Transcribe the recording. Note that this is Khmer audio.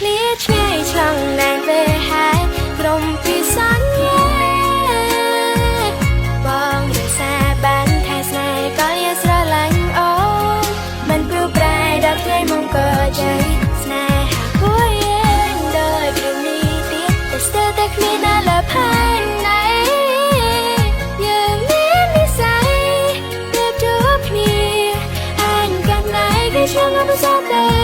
គ្នាឆ្ងាយឆ្លងណានពេលហើយក្រុមពីសន្យាបងរសាបានថែស្នេហ៍ក៏យាស្រឡាញ់អូនមិនព្រោះប្រែដល់ថ្ងៃមកក៏ใจស្នេហាគួរយើងដោយគ្រឿងនេះទៀតតែស្ទើរតែគ្មានណាលើផែនណាយើងមាននិស័យប្រៀបជួបគ្នាអានកាន់ណៃគឺឆ្លងអបសរ